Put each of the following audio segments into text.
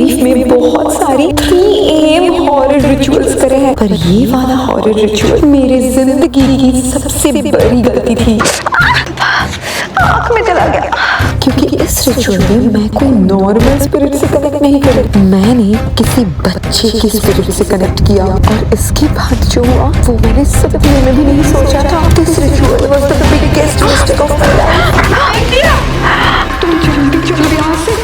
Life में बहुत सारी 3 AM हॉरर रिचुअल्स करे हैं, पर ये वाला हॉरर रिचुअल मेरे जिंदगी की सबसे बड़ी गलती थी। आँख में चला गया, क्योंकि इस रिचुअल में मैं कोई नॉर्मल स्पिरिट से कनेक्ट नहीं करी, मैंने किसी बच्चे की स्पिरिट से कनेक्ट किया। और इसके बाद जो हुआ वो मैंने सपने में भी नहीं सोचा था। This ritual was the biggest mistake of my life. तुम जल्दी चलो यहाँ से।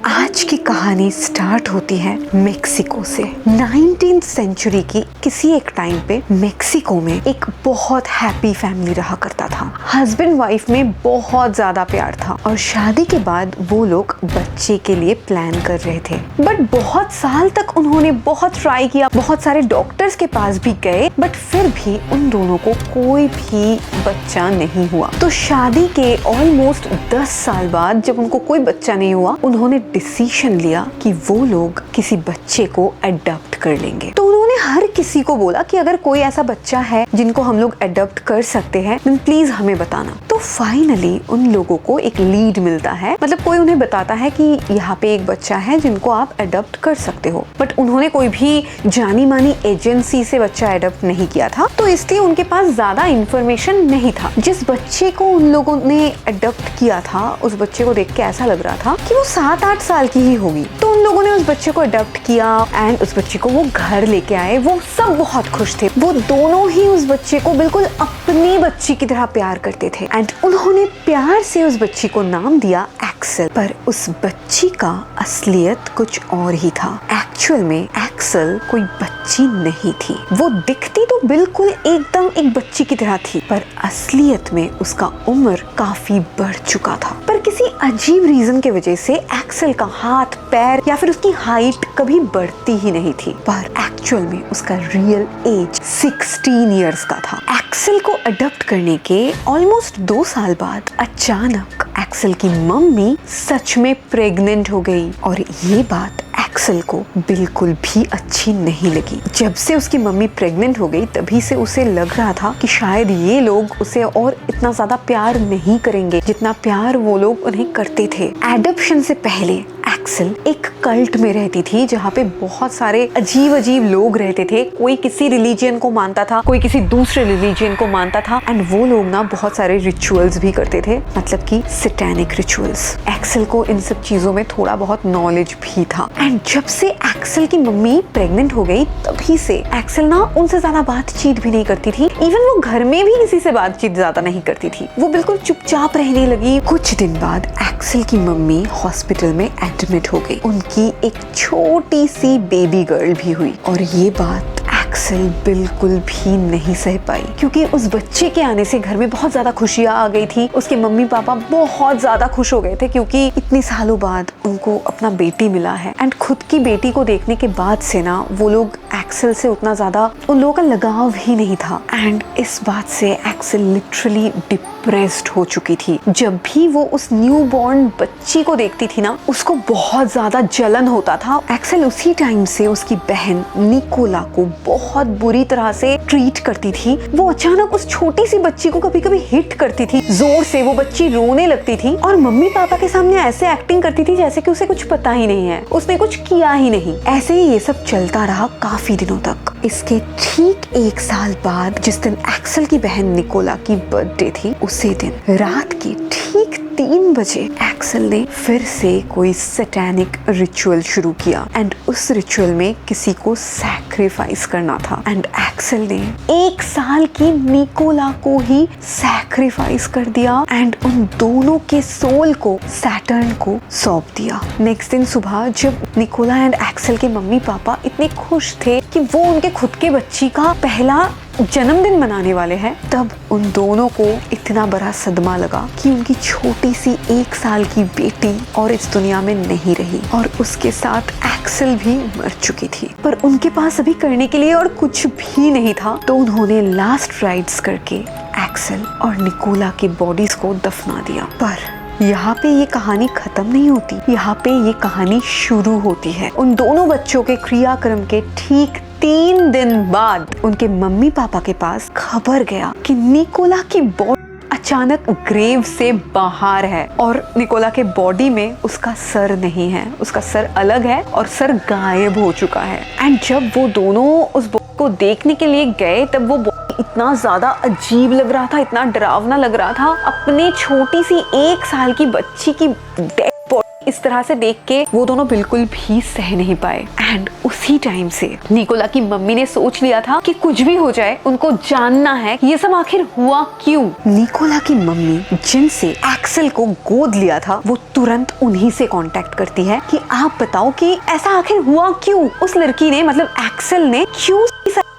आज की कहानी स्टार्ट होती है मेक्सिको से। 19th सेंचुरी की किसी एक टाइम पे मेक्सिको में एक बहुत हैप्पी फैमिली रहा करता था। हस्बैंड वाइफ में बहुत ज्यादा प्यार था और शादी के बाद वो लोग बच्चे के लिए प्लान कर रहे थे। बट बहुत साल तक उन्होंने बहुत ट्राई किया, बहुत सारे डॉक्टर्स के पास भी गए, बट फिर भी उन दोनों को कोई भी बच्चा नहीं हुआ। तो शादी के ऑलमोस्ट 10 साल बाद जब उनको कोई बच्चा नहीं हुआ, उन्होंने डिसीजन लिया कि वो लोग किसी बच्चे को अडॉप्ट कर लेंगे। तो उन्होंने हर किसी को बोला कि अगर कोई ऐसा बच्चा है जिनको हम लोग अडॉप्ट कर सकते हैं तो प्लीज हमें बताना। तो फाइनली उन लोगों को एक लीड मिलता है, मतलब कोई उन्हें बताता है कि यहाँ पे एक बच्चा है जिनको आप अडॉप्ट कर सकते हो। बट उन्होंने कोई भी जानी मानी एजेंसी से बच्चा अडॉप्ट नहीं किया था, तो इसलिए उनके पास ज्यादा इंफॉर्मेशन नहीं था। जिस बच्चे को उन लोगों ने अडॉप्ट किया था, उस बच्चे को देख के ऐसा लग रहा था कि वो 7-8 साल की ही होगी। तो उन लोगों ने उस बच्चे को अडॉप्ट किया एंड उस बच्चे को वो घर लेके आए। वो सब बहुत खुश थे, वो दोनों ही उस बच्चे को बिल्कुल अपनी बच्ची की तरह प्यार करते थे एंड उन्होंने प्यार से उस बच्ची को नाम दिया एक्सेल। पर उस बच्ची का असलियत कुछ और ही था। एक्चुअल में एक्सेल कोई बच्ची नहीं थी। वो दिखती तो बिल्कुल एकदम एक बच्ची की तरह थी, पर असलियत में उसका उम्र काफी बढ़ चुका था। पर किसी अजीब रीजन की वजह से एक्सेल का हाथ, पैर या फिर उसकी हाइट कभी बढ़ती ही नहीं थी। पर एक्चुअल में उसका रियल एज 16 इयर्स का था। एक्सेल को अडॉप्ट करने के ऑलमोस्ट 2 साल बाद अचानक एक्सेल की मम्मी सच में प्रेग्नेंट हो गई और ये बात एक्सेल को बिल्कुल भी अच्छी नहीं लगी। जब से उसकी मम्मी प्रेग्नेंट हो गई तभी से उसे लग रहा था कि शायद ये लोग उसे और इतना ज्यादा प्यार नहीं करेंगे जितना प्यार वो लोग उन्हें करते थे। एडॉप्शन से पहले एक्सेल एक कल्ट में रहती थी जहाँ पे बहुत सारे अजीब अजीब लोग रहते थे। कोई किसी रिलीजन को मानता था, कोई किसी दूसरे रिलीजन को मानता था एंड वो लोग ना बहुत सारे रिचुअल्स भी करते थे, मतलब कि सैटेनिक रिचुअल्स। एक्सेल को इन सब चीजों में थोड़ा बहुत नॉलेज भी था। एंड जब से एक्सेल की मम्मी प्रेग्नेंट हो गई तभी से एक्सेल ना उनसे ज्यादा बातचीत भी नहीं करती थी। इवन वो घर में भी किसी से बातचीत ज्यादा नहीं करती थी, वो बिल्कुल चुपचाप रहने लगी। कुछ दिन बाद एक्सेल की मम्मी हॉस्पिटल में एडमिट हो गई। उनकी एक छोटी सी बेबी गर्ल भी हुई और ये बात एक्सेल बिल्कुल भी नहीं सह पाई, क्योंकि उस बच्चे के आने से घर में बहुत ज्यादा खुशियां आ गई थी। उसके मम्मी पापा बहुत ज्यादा खुश हो गए थे क्योंकि इतने सालों बाद उनको अपना बेटी मिला है। एंड खुद की बेटी को देखने के बाद से ना वो लोग एक्सेल से उतना ज्यादा उन लोगों का लगाव ही नहीं था। एंड इस बात से एक्सेल लिटरली डिप्रेस्ड हो चुकी थी। जब भी वो उस न्यू बॉर्न बच्ची को देखती थी ना, उसको बहुत ज्यादा जलन होता था। एक्सेल उसी टाइम से उसकी बहन निकोला को बहुत बुरी तरह से ट्रीट करती थी। वो अचानक उस छोटी सी बच्ची को कभी कभी हिट करती थी जोर से, वो बच्ची रोने लगती थी और मम्मी पापा के सामने ऐसे एक्टिंग करती थी जैसे कि उसे कुछ पता ही नहीं है, उसने कुछ किया ही नहीं। ऐसे ही ये सब चलता रहा काफी दिनों तक। इसके ठीक 1 साल बाद जिस दिन एक्सेल की बहन निकोला की बर्थडे थी, उसी दिन रात के ठीक 3 बजे एक्सेल ने फिर से कोई सैटेनिक रिचुअल शुरू किया एंड उस रिचुअल में किसी को सैक्रिफाइस करना था। एंड एक्सेल ने 1 साल की निकोला को ही सैक्रिफाइस कर दिया एंड उन दोनों के सोल को सैटर्न को सौंप दिया। नेक्स्ट दिन सुबह जब निकोला एंड एक्सेल के मम्मी पापा इतने खुश थे कि वो उनके खुद के बच्ची का पहला जन्मदिन मनाने वाले हैं, तब उन दोनों को इतना बड़ा सदमा लगा कि उनकी छोटी सी 1 साल की बेटी और इस दुनिया में नहीं रही और उसके साथ एक्सेल भी मर चुकी थी। पर उनके पास अभी करने के लिए और कुछ भी नहीं था, तो उन्होंने लास्ट राइट्स करके एक्सेल और निकोला की बॉडीज को दफना दिया। पर यहाँ पे ये कहानी खत्म नहीं होती, यहाँ पे ये कहानी शुरू होती है। उन दोनों बच्चों के क्रियाक्रम के ठीक 3 दिन बाद उनके मम्मी पापा के पास खबर गया कि निकोला की बॉडी अचानक ग्रेव से बाहर है और निकोला के बॉडी में उसका सर नहीं है, उसका सर अलग है और सर गायब हो चुका है। एंड जब वो दोनों उस बॉडी को देखने के लिए गए तब वो इतना ज्यादा अजीब लग रहा था, इतना डरावना लग रहा था। अपने छोटी सी 1 साल की बच्ची की डेड बॉडी इस तरह से देख के वो दोनों बिल्कुल भी सह नहीं पाए। एंड उसी टाइम से निकोला की मम्मी ने सोच लिया था कि कुछ भी हो जाए उनको जानना है ये सब आखिर हुआ क्यों। निकोला की मम्मी जिनसे एक्सेल को गोद लिया था वो तुरंत उन्हीं से कांटेक्ट करती है कि आप बताओ कि ऐसा आखिर हुआ क्यों, उस लड़की ने मतलब एक्सेल ने क्यों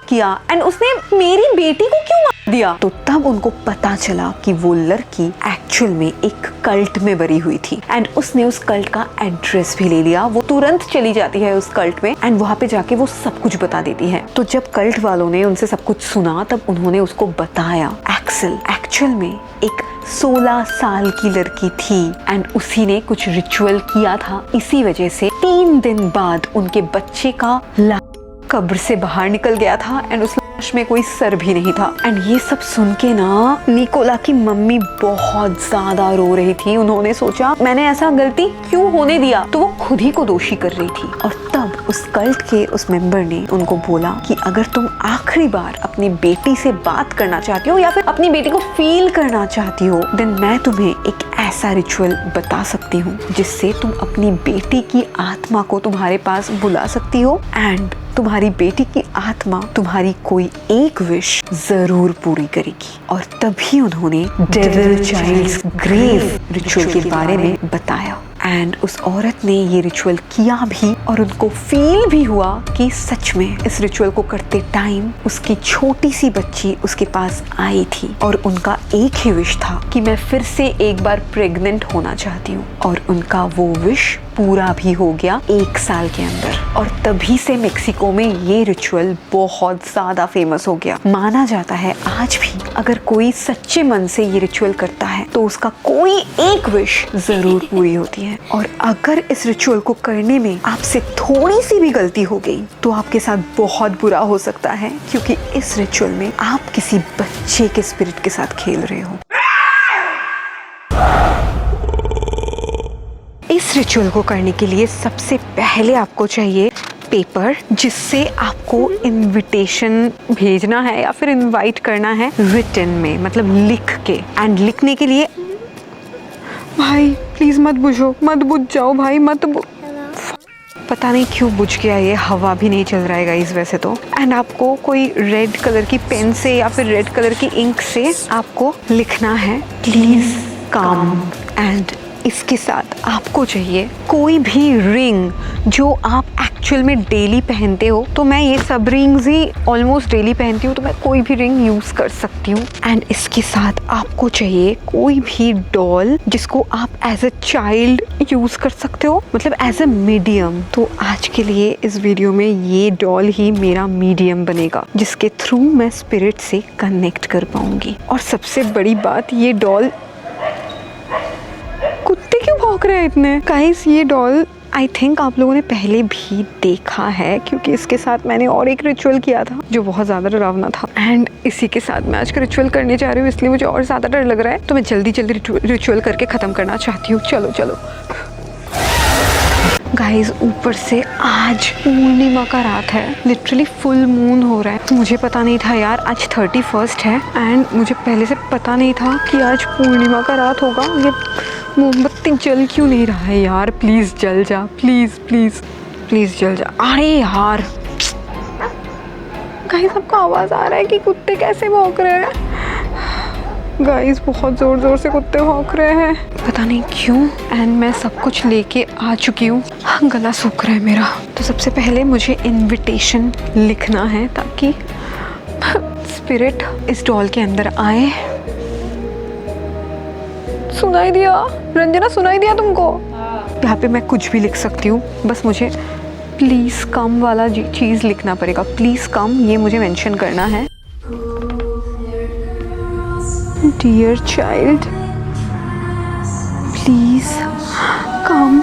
किया एंड उसने मेरी बेटी को क्यों मार दिया। तो तब उनको पता चला कि वो लड़की एक्चुअल में एक कल्ट में बरी हुई थी एंड उसने उस कल्ट का एड्रेस भी ले लिया। वो तुरंत चली जाती है उस कल्ट में एंड वहाँ पे जाके वो सब कुछ बता देती है। तो जब कल्ट वालों ने उनसे सब कुछ सुना तब उन्होंने उसको बताया एक्सेल एक्चुअल में एक 16 साल की लड़की थी एंड उसी ने कुछ रिचुअल किया था। इसी वजह से 3 दिन बाद उनके बच्चे का कब्र से बाहर निकल गया था एंड उस लाश में कोई सर भी नहीं था। एंड ये सब सुन के ना निकोला की मम्मी बहुत ज्यादा रो रही थी। उन्होंने सोचा मैंने ऐसा गलती क्यों होने दिया, तो वो खुद ही को दोषी कर रही थी। और तब उस कल्ट के उस मेंबर ने उनको बोला कि अगर तुम आखिरी बार अपनी बेटी से बात करना चाहती हो या फिर अपनी बेटी को फील करना चाहती हो देन मैं तुम्हें एक ऐसा रिचुअल बता सकती हूँ जिससे तुम अपनी बेटी की आत्मा को तुम्हारे पास बुला सकती हो एंड तुम्हारी बेटी की आत्मा तुम्हारी कोई एक विश जरूर पूरी करेगी। और तभी उन्होंने डेविल चाइल्ड्स ग्रेव रिचुअल के बारे में बताया एंड उस औरत ने ये रिचुअल किया भी और उनको फील भी हुआ कि सच में इस रिचुअल को करते टाइम उसकी छोटी सी बच्ची उसके पास आई थी और उनका एक ही विश था कि मैं फिर से एक बार प्रेग्नेंट होना चाहती हूँ। और उनका वो विश पूरा भी हो गया 1 साल के अंदर। और तभी से मेक्सिको में ये रिचुअल बहुत ज्यादा फेमस हो गया। माना जाता है आज भी अगर कोई सच्चे मन से ये रिचुअल करता है तो उसका कोई एक विश जरूर पूरी होती है। और अगर इस रिचुअल को करने में आपसे थोड़ी सी भी गलती हो गई तो आपके साथ बहुत बुरा हो सकता है, क्योंकि इस रिचुअल में आप किसी बच्चे के स्पिरिट के साथ खेल रहे हो। इस रिचुअल को करने के लिए सबसे पहले आपको चाहिए पेपर जिससे आपको इनविटेशन भेजना है या फिर इनवाइट करना है रिटन में, मतलब लिख के। एंड लिखने के लिए भाई प्लीज मत बुझो, मत बुझ जाओ भाई, मत पता नहीं क्यों बुझ गया ये, हवा भी नहीं चल रहा है गाइस वैसे तो। एंड आपको कोई रेड कलर की पेन से या फिर रेड कलर की इंक से आपको लिखना है प्लीज कम। एंड इसके साथ आपको चाहिए कोई भी रिंग जो आप एक्चुअल में डेली पहनते हो। तो मैं ये सब रिंग्स ही ऑलमोस्ट डेली पहनती हूँ तो मैं कोई भी रिंग यूज़ कर सकती हूँ। एंड इसके साथ आपको चाहिए कोई भी डॉल जिसको आप एज अ चाइल्ड यूज़ कर सकते हो, मतलब एज अ मीडियम। तो आज के लिए इस वीडियो में ये डॉल ही मेरा मीडियम बनेगा जिसके थ्रू मैं स्पिरिट से कनेक्ट कर पाऊंगी। और सबसे बड़ी बात, ये डॉल कुत्ते क्यों भौंक रहे हैं इतने गाइस। ये डॉल आई थिंक आप लोगों ने पहले भी देखा है क्योंकि इसके साथ मैंने और एक रिचुअल किया था जो बहुत ज़्यादा डरावना था। एंड इसी के साथ मैं आज का रिचुअल करने जा रही हूँ, इसलिए मुझे और ज़्यादा डर लग रहा है। तो मैं जल्दी जल्दी रिचुअल करके ख़त्म करना चाहती हूँ। चलो चलो गाइस, ऊपर से आज पूर्णिमा का रात है, लिटरली फुल मून हो रहा है। मुझे पता नहीं था यार आज 31 है एंड मुझे पहले से पता नहीं था कि आज पूर्णिमा का रात होगा। ये मोमबत्ती जल क्यों नहीं रहा है यार, प्लीज़ जल जा, प्लीज़ प्लीज़ प्लीज़ जल जा। अरे यार गाइस, आपको आवाज़ आ रहा है कि कुत्ते कैसे भौंक रहे हैं? गाइस बहुत ज़ोर ज़ोर से कुत्ते भौंक रहे हैं, पता नहीं क्यों। एंड मैं सब कुछ लेके आ चुकी हूँ। हाँ, गला सूख रहा है मेरा। तो सबसे पहले मुझे इनविटेशन लिखना है ताकि स्पिरिट इस डॉल के अंदर आए। सुनाई दिया रंजना, सुनाई दिया तुमको? यहाँ पे मैं कुछ भी लिख सकती हूँ, बस मुझे प्लीज़ कम वाला चीज़ लिखना पड़ेगा। प्लीज़ कम, ये मुझे मेंशन करना है। Dear child please come.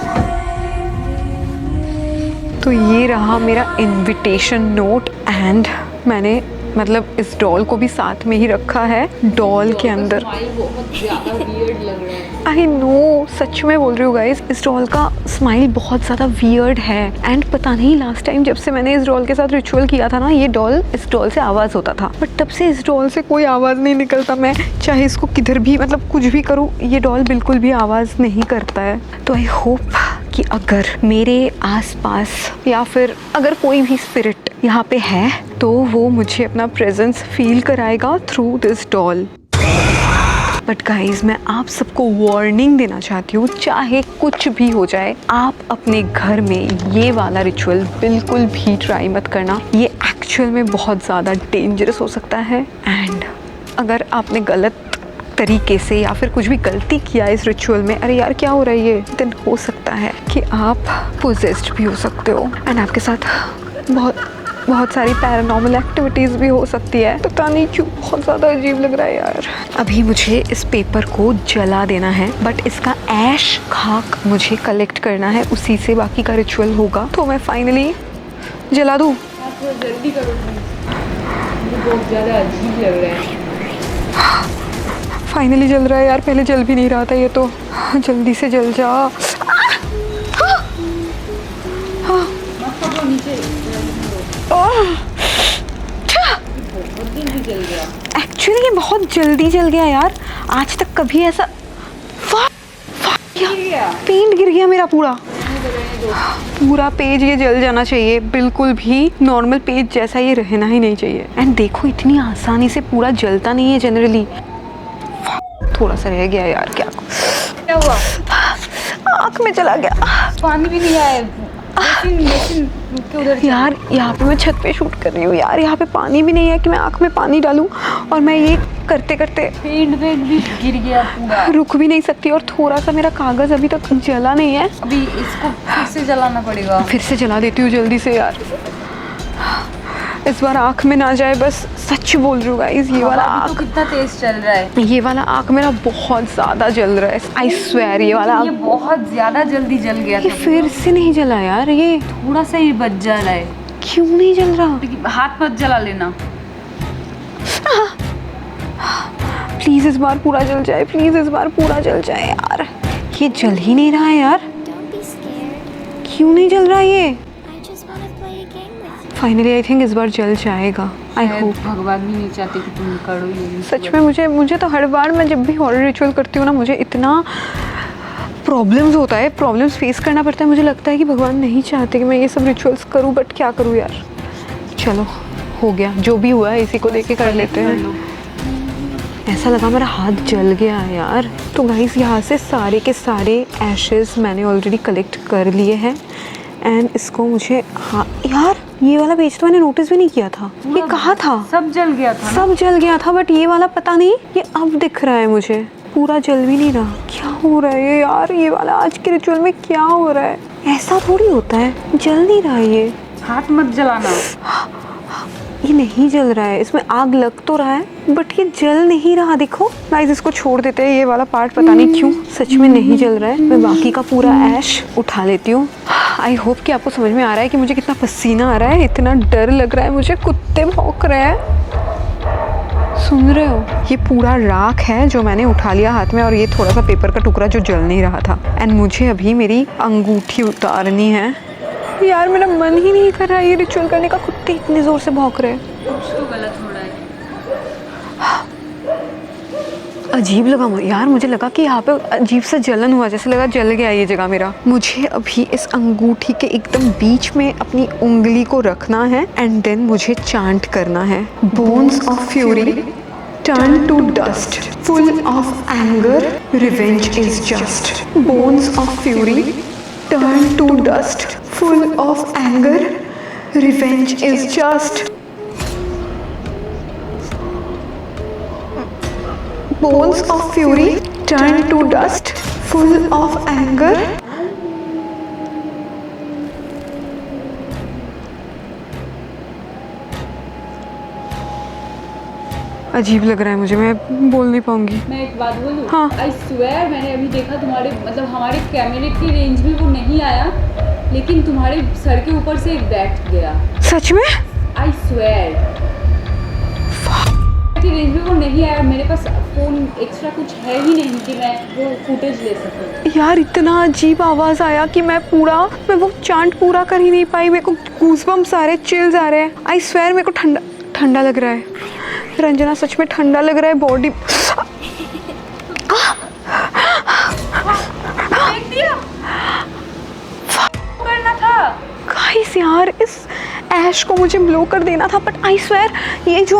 तो ये रहा मेरा इनविटेशन नोट एंड मैंने मतलब इस डॉल को भी साथ में ही रखा है डॉल के अंदर। बहुत ज़्यादा वियर्ड लग रहा है। आई नो, सच में बोल रही हूँ गाइस, इस डॉल का स्माइल बहुत ज़्यादा वियर्ड है। एंड पता नहीं लास्ट टाइम जब से मैंने इस डॉल के साथ रिचुअल किया था ना, ये डॉल, इस डॉल से आवाज़ होता था, बट तब से इस डॉल से कोई आवाज़ नहीं निकलता। मैं चाहे इसको किधर भी मतलब कुछ भी करूँ, ये डॉल बिल्कुल भी आवाज़ नहीं करता है। तो आई होप कि अगर मेरे आसपास या फिर अगर कोई भी स्पिरिट यहाँ पे है तो वो मुझे अपना प्रेजेंस फील कराएगा through this doll. But guys, मैं आप सबको वार्निंग देना चाहती हूँ, चाहे कुछ भी हो जाए, आप अपने घर में ये वाला रिचुअल बिल्कुल भी ट्राई मत करना। ये एक्चुअल में बहुत ज़्यादा डेंजरस हो सकता है। एंड अगर आपने गलत तरीके से या फिर कुछ भी गलती किया इस रिचुअल में, अरे यार क्या हो रहा है ये, देन हो सकता है कि आप पोजेस्ड भी हो सकते हो एंड आपके साथ बहुत सारी पैरानॉर्मल एक्टिविटीज़ भी हो सकती है। पता नहीं क्यों बहुत ज़्यादा अजीब लग रहा है यार। अभी मुझे इस पेपर को जला देना है, बट इसका ऐश खाक मुझे कलेक्ट करना है, उसी से बाकी का रिचुअल होगा। तो मैं फाइनली जला दूँ? आप थोड़ा जल्दी करो, मुझे बहुत ज़्यादा अजीब लग रहा है। फाइनली जल रहा है यार, पहले जल भी नहीं रहा था ये तो। जल्दी से जल जा। एक्चुअली ये बहुत जल्दी जल गया यार, आज तक कभी ऐसा पेंट गिर गया मेरा पूरा पेज ये जल जाना चाहिए, बिल्कुल भी नॉर्मल पेज जैसा ये रहना ही नहीं चाहिए। एंड देखो इतनी आसानी से पूरा जलता नहीं है जनरली। थोड़ा सा रह गया यार, क्या हुआ? आँख में चला गया। पानी भी नहीं आया उधर यार। यहाँ पे मैं छत पे शूट कर रही हूँ यार, यहाँ पे पानी भी नहीं है कि मैं आँख में पानी डालूं, और मैं ये करते करते पेंट भी गिर गया पूरा, रुक भी नहीं सकती। और थोड़ा सा मेरा कागज़ अभी तक जला नहीं है। अभी इसको फिर से जलाना पड़ेगा। फिर से जला देती हूँ जल्दी से यार, इस बार आँख में ना जाए बस। सच बोल रही हूँ गाइस, ये वाला आँख तो कितना तेज चल रहा है। ये वाला आँख मेरा बहुत ज़्यादा जल रहा है, आई स्वेयर। ये वाला ये बहुत ज़्यादा जल्दी जल गया। ये फिर से नहीं जला यार, ये थोड़ा सा ही बच जा रहा है। क्यों नहीं जल रहा? हाथ मत जला लेना प्लीज़, इस बार पूरा जल जाए, प्लीज़ इस बार पूरा जल जाए यार। ये जल ही नहीं रहा है यार, क्यों नहीं जल रहा ये? फाइनली आई थिंक इस बार जल जाएगा। I hope. भगवान भी नहीं चाहते कि तुम करो ये। सच में मुझे तो हर बार मैं जब भी हॉरर रिचुअल करती हूँ ना, मुझे इतना प्रॉब्लम्स होता है, प्रॉब्लम्स फेस करना पड़ता है। मुझे लगता है कि भगवान नहीं चाहते कि मैं ये सब रिचुअल्स करूँ, बट क्या करूँ यार। चलो हो गया, जो भी हुआ है इसी को लेके कर लेते हैं। ऐसा लगा मेरा हाथ जल गया यार। तो गाइस, यहाँ से सारे के सारे एशेस मैंने ऑलरेडी कलेक्ट कर लिए हैं। एंड इसको मुझे, हाँ यार, ये वाला पेज तो मैंने नोटिस भी नहीं किया था। ये कहाँ था? सब जल गया था। सब जल गया था, बट ये वाला पता नहीं, ये अब दिख रहा है मुझे। पूरा जल भी नहीं रहा। क्या हो रहा है यार? ये वाला आज के रिचुअल में क्या हो रहा है? ऐसा थोड़ी होता है, जल नहीं रहा है ये। हाथ मत जलाना। ये नहीं जल रहा है, इसमें आग लग तो रहा है बट ये जल नहीं रहा। देखो गाइस, इसको छोड़ देते हैं। ये वाला पार्ट पता नहीं क्यों सच में नहीं जल रहा है। मैं बाकी का पूरा ऐश उठा लेती हूँ। आई होप कि आपको समझ में आ रहा है कि मुझे कितना पसीना आ रहा है, इतना डर लग रहा है मुझे। कुत्ते भौंक रहे हैं, सुन रहे हो? ये पूरा राख है जो मैंने उठा लिया हाथ में, और ये थोड़ा सा पेपर का टुकड़ा जो जल नहीं रहा था। एंड मुझे अभी मेरी अंगूठी उतारनी है। यार मेरा मन ही नहीं कर रहा है ये रिचुअल करने का। कुत्ते इतने जोर से भौंक रहे हैं। कुछ तो गलत हो रहा है। अजीब लगा यार, मुझे लगा कि यहाँ पे अजीब सा जलन हुआ, जैसे लगा जल गया ये जगह मेरा। मुझे अभी इस अंगूठी के एकदम बीच में अपनी उंगली को रखना है एंड देन मुझे चांट करना है, bones of fury turn to dust, full of anger, revenge is just. Bones of fury turn to dust, full of anger, revenge is just. Bones of fury turn to dust, full of anger. अजीब लग रहा है मुझे, मैं बोल नहीं पाऊंगी। मैं एक बात बोलूं? हाँ। आई स्वेयर, मैंने अभी देखा तुम्हारे मतलब हमारे कैमरे की रेंज में वो नहीं आया, लेकिन तुम्हारे सर के ऊपर से एक बैठ गया। सच में? I swear. की रेंज में वो नहीं आया। मेरे पास फ़ोन एक्स्ट्रा कुछ है ही नहीं कि मैं वो फुटेज ले सकूँ। यार इतना अजीब आवाज़ आया कि मैं वो चांट पूरा कर ही नहीं पाई। मेरे को गूज़बम्प्स आ रहे हैं, चिल्स आ रहे हैं। आई स्वेयर मेरे को ठंडा ठंडा लग रहा है रंजना, सच में ठंडा लग रहा है बॉडी। देख दिया करना था गाइस यार, इस ऐश को मुझे ब्लो कर देना था, बट आई स्वेयर ये जो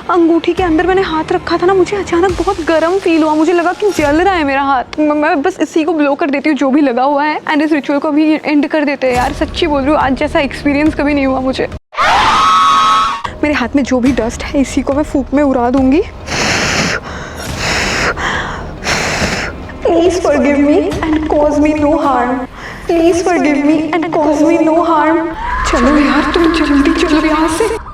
अंगूठी के अंदर मैंने हाथ रखा था ना, मुझे अचानक बहुत गर्म फील हुआ। मुझे लगा कि जल रहा है मेरा हाथ। मैं बस इसी को ब्लो कर देती हूँ जो भी लगा हुआ है, एंड इस रिचुअल को भी एंड कर देते हैं। यार सच्ची बोल रही हूँ, आज जैसा एक्सपीरियंस कभी नहीं हुआ मुझे। मेरे हाथ में जो भी डस्ट है इसी को मैं फूंक में उड़ा दूंगी। Please forgive me and cause me know harm. Please forgive me and cause me know harm. चलो यार तुम जल्दी चलो यहाँ से।